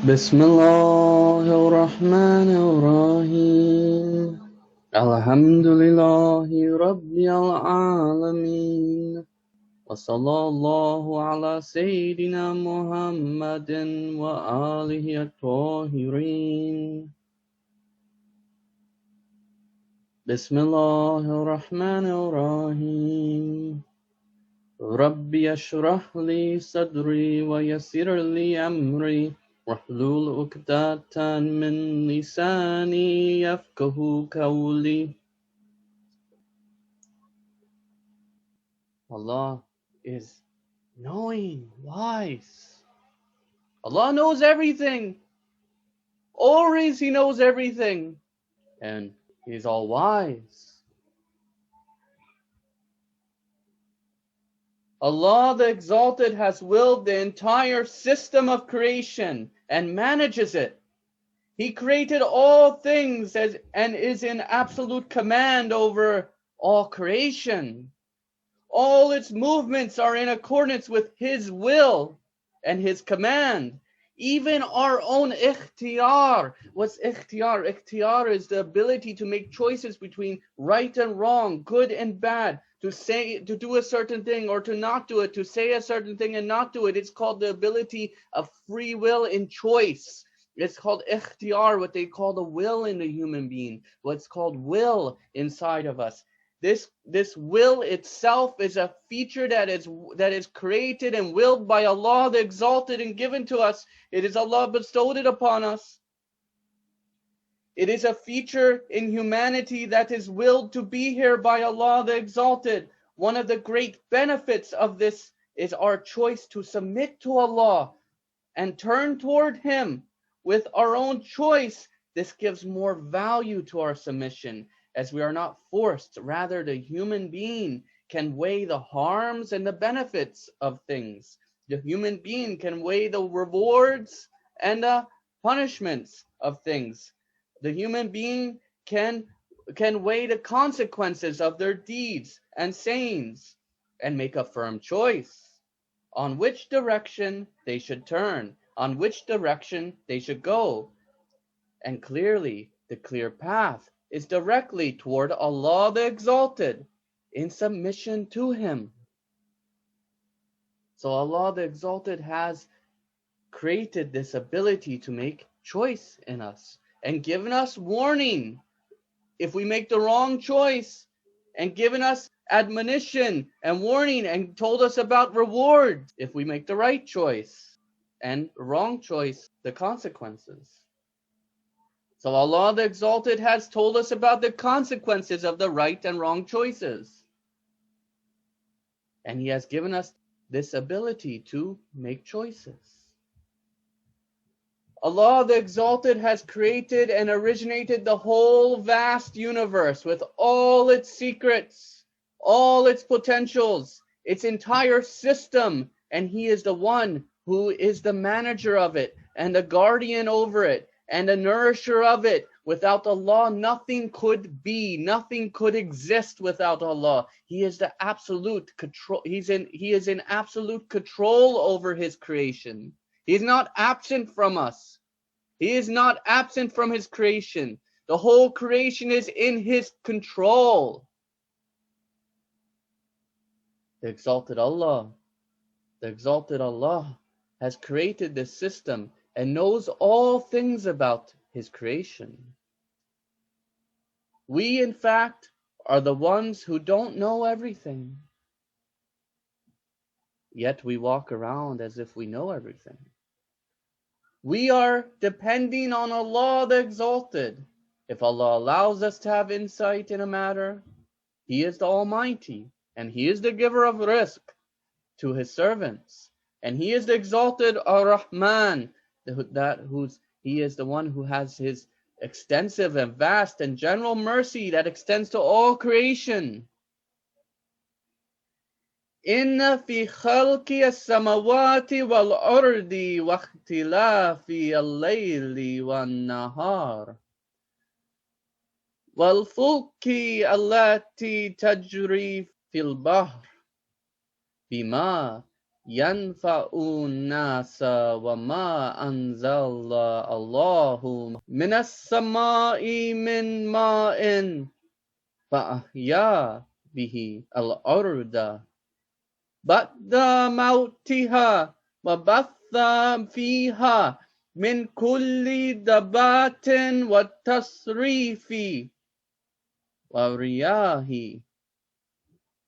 بسم الله الرحمن الرحيم الحمد لله رب العالمين وصلى الله على سيدنا محمد وآله الطاهرين بسم الله الرحمن الرحيم ربي اشرح لي صدري ويسر لي أمري واحلل عقدة من لساني يفقه قولي. Allah is knowing, wise. Allah knows everything. Always He knows everything. And He's all wise. Allah the Exalted has willed the entire system of creation and manages it. He created all things and is in absolute command over all creation. All its movements are in accordance with His will and His command. Even our own ikhtiyar. What's ikhtiyar? Ikhtiyar is the ability to make choices between right and wrong, good and bad, to do a certain thing or to not do it, to say a certain thing and not do it. It's called the ability of free will in choice. It's called ikhtiyar, what they call the will in the human being, what's called will inside of us. This will itself is a feature that is created and willed by Allah the Exalted and given to us. It is Allah bestowed it upon us. It is a feature in humanity that is willed to be here by Allah the Exalted. One of the great benefits of this is our choice to submit to Allah and turn toward Him with our own choice. This gives more value to our submission, as we are not forced. Rather, the human being can weigh the harms and the benefits of things. The human being can weigh the rewards and the punishments of things. The human being can weigh the consequences of their deeds and sayings and make a firm choice on which direction they should turn, on which direction they should go. And clearly, the clear path is directly toward Allah the Exalted, in submission to Him. So Allah the Exalted has created this ability to make choice in us and given us warning if we make the wrong choice, and given us admonition and warning and told us about reward if we make the right choice, and wrong choice, the consequences. So Allah the Exalted has told us about the consequences of the right and wrong choices. And He has given us this ability to make choices. Allah the Exalted has created and originated the whole vast universe with all its secrets, all its potentials, its entire system, and He is the one who is the manager of it and the guardian over it and the nourisher of it. Without Allah, nothing could be, nothing could exist without Allah. He is the absolute control. He is in absolute control over His creation. He is not absent from us. He is not absent from His creation. The whole creation is in His control. The Exalted Allah has created this system and knows all things about His creation. We, in fact, are the ones who don't know everything. Yet we walk around as if we know everything. We are depending on Allah the Exalted. If Allah allows us to have insight in a matter, He is the Almighty, and He is the giver of rizq to His servants. And He is the Exalted Ar-Rahman, He is the one who has His extensive and vast and general mercy that extends to all creation. Inna fi khalqi as-samawati wal-ardi wa ikhtilafi al-layli wan-nahar wal-fulki allati tajri fil bahr bima ينفع الناس وما أنزل الله من السماء من ماء فأحيا به الأرض بعد موتها وبث فيها من كل دابة والتصريف والرياح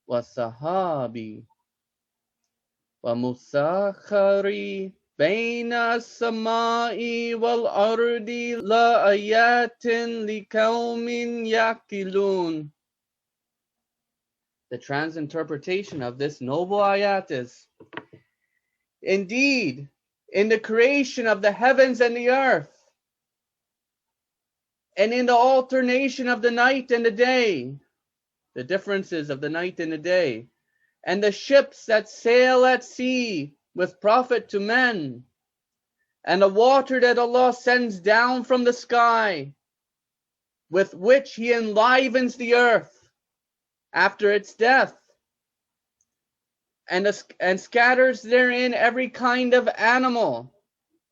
والسحاب ومسخر بين السماء والأرض لآيات لقوم يعقلون. The transinterpretation of this noble ayat is, indeed, in the creation of the heavens and the earth, and in the alternation of the night and the day, the differences of the night and the day, and the ships that sail at sea with profit to men, and the water that Allah sends down from the sky, with which He enlivens the earth after its death, and scatters therein every kind of animal,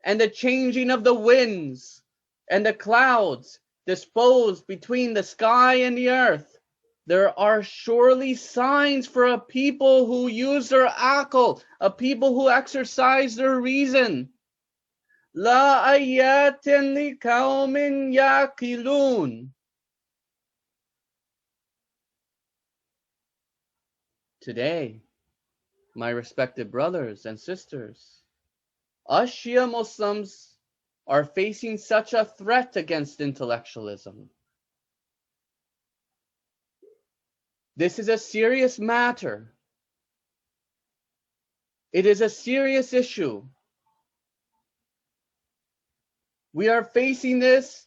and the changing of the winds and the clouds disposed between the sky and the earth. There are surely signs for a people who use their aql, a people who exercise their reason. La ayatin li qawmin yaqilun. Today, my respected brothers and sisters, us Shia Muslims are facing such a threat against intellectualism. This is a serious matter. It is a serious issue. We are facing this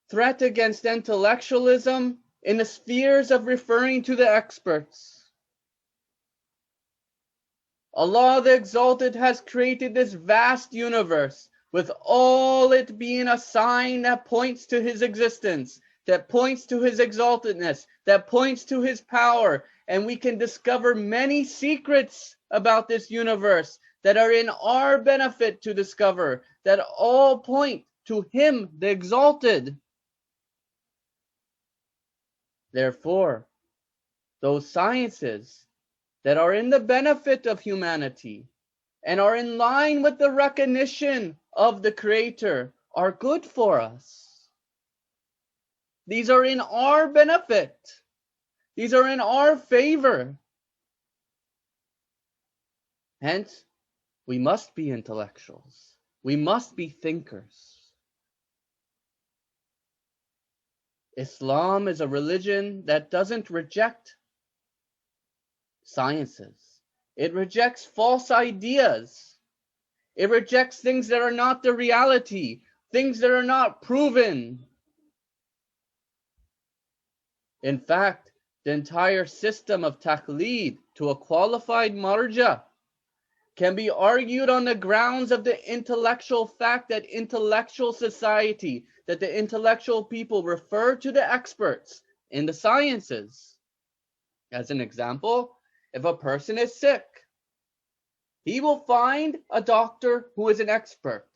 threat against intellectualism in the spheres of referring to the experts. Allah the Exalted has created this vast universe with all it being a sign that points to His existence, that points to His exaltedness, that points to His power, and we can discover many secrets about this universe that are in our benefit to discover, that all point to Him, the Exalted. Therefore, those sciences that are in the benefit of humanity and are in line with the recognition of the Creator are good for us. These are in our benefit. These are in our favor. Hence, we must be intellectuals. We must be thinkers. Islam is a religion that doesn't reject sciences. It rejects false ideas. It rejects things that are not the reality, things that are not proven. In fact, the entire system of taqleed to a qualified marja can be argued on the grounds of the intellectual fact that intellectual society, that the intellectual people refer to the experts in the sciences. As an example, if a person is sick, he will find a doctor who is an expert,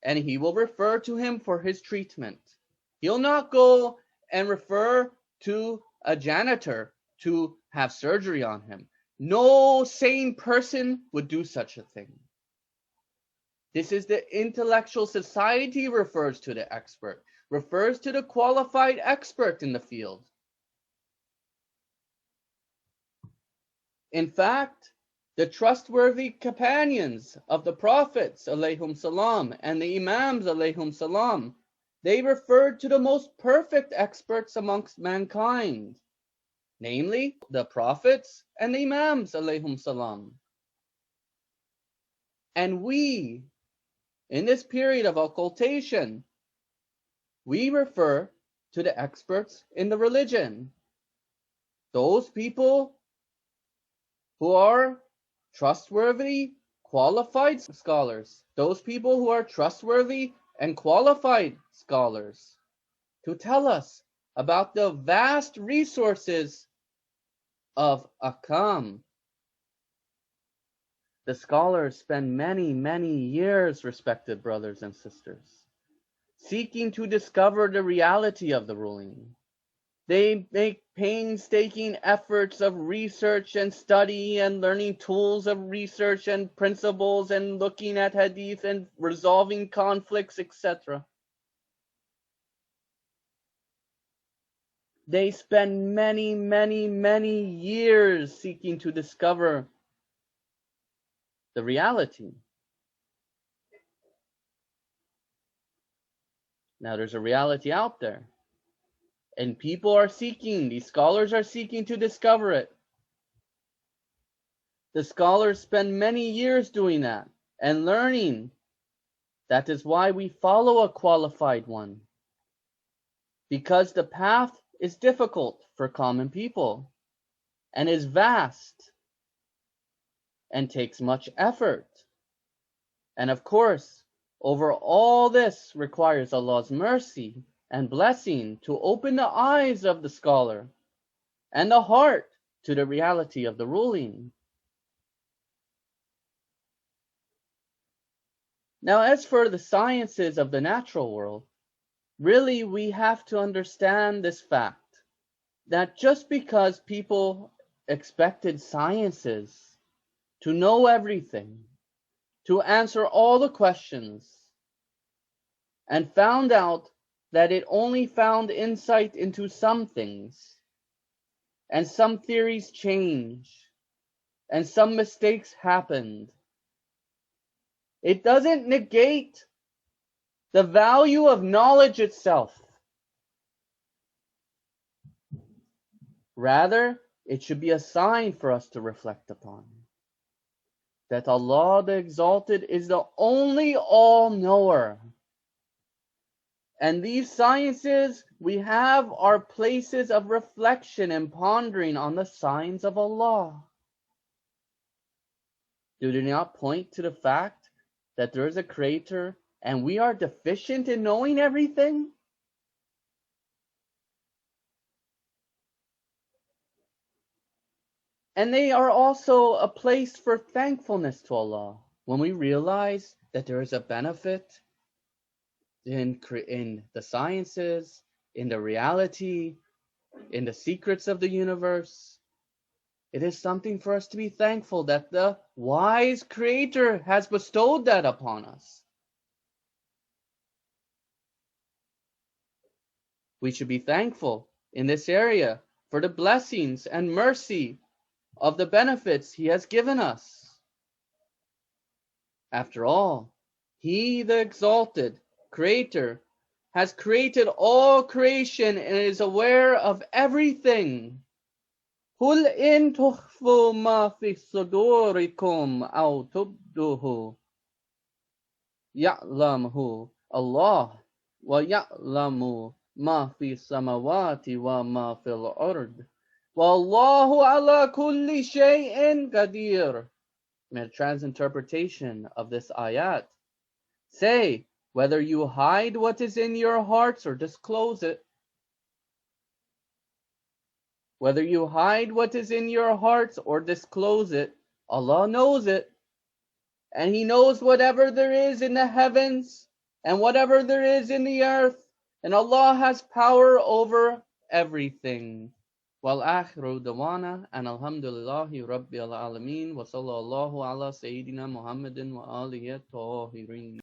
and he will refer to him for his treatment. He'll not go and refer to a janitor to have surgery on him. No sane person would do such a thing. This is the intellectual society refers to the expert, refers to the qualified expert in the field. In fact, the trustworthy companions of the prophets alayhum salam and the imams alayhum salam, they referred to the most perfect experts amongst mankind, namely the prophets and the imams alayhum salam. And we, in this period of occultation, we refer to the experts in the religion, those people who are trustworthy, qualified scholars, those people who are trustworthy and qualified scholars, to tell us about the vast resources of Akam, The scholars spend many, many years, respected brothers and sisters, seeking to discover the reality of the ruling. They make painstaking efforts of research and study and learning tools of research and principles and looking at hadith and resolving conflicts, etc. They spend many, many, many years seeking to discover the reality. Now there's a reality out there, and people are seeking, these scholars are seeking to discover it. The scholars spend many years doing that and learning. That is why we follow a qualified one, because the path is difficult for common people and is vast and takes much effort. And of course, over all this requires Allah's mercy and blessing to open the eyes of the scholar and the heart to the reality of the ruling. Now, as for the sciences of the natural world, really we have to understand this fact that just because people expected sciences to know everything, to answer all the questions, and found out that it only found insight into some things, and some theories change, and some mistakes happened, it doesn't negate the value of knowledge itself. Rather, it should be a sign for us to reflect upon. That Allah the Exalted is the only all-knower. And these sciences we have are places of reflection and pondering on the signs of Allah. Do they not point to the fact that there is a creator and we are deficient in knowing everything? And they are also a place for thankfulness to Allah when we realize that there is a benefit in the sciences, in the reality, in the secrets of the universe. It is something for us to be thankful that the wise Creator has bestowed that upon us. We should be thankful in this area for the blessings and mercy of the benefits He has given us. After all, He, the Exalted Creator, has created all creation and is aware of everything. قُلْ إِن تُخْفُوا مَا فِي صُدُورِكُمْ أَوْ تُبْدُوهُ يَعْلَمْهُ اللَّهُ وَيَعْلَمُ مَا فِي السَّمَاوَاتِ وَمَا فِي الْأَرْضِ وَاللَّهُ عَلَى كُلِّ شَيْءٍ قَدِيرٌ. In a transinterpretation of this ayat, say, whether you hide what is in your hearts or disclose it, whether you hide what is in your hearts or disclose it, Allah knows it. And He knows whatever there is in the heavens and whatever there is in the earth. And Allah has power over everything. Wal akhiru dawana and alhamdulillahi rabbil alameen wa sallallahu ala sayyidina Muhammadin wa alihi tahirin.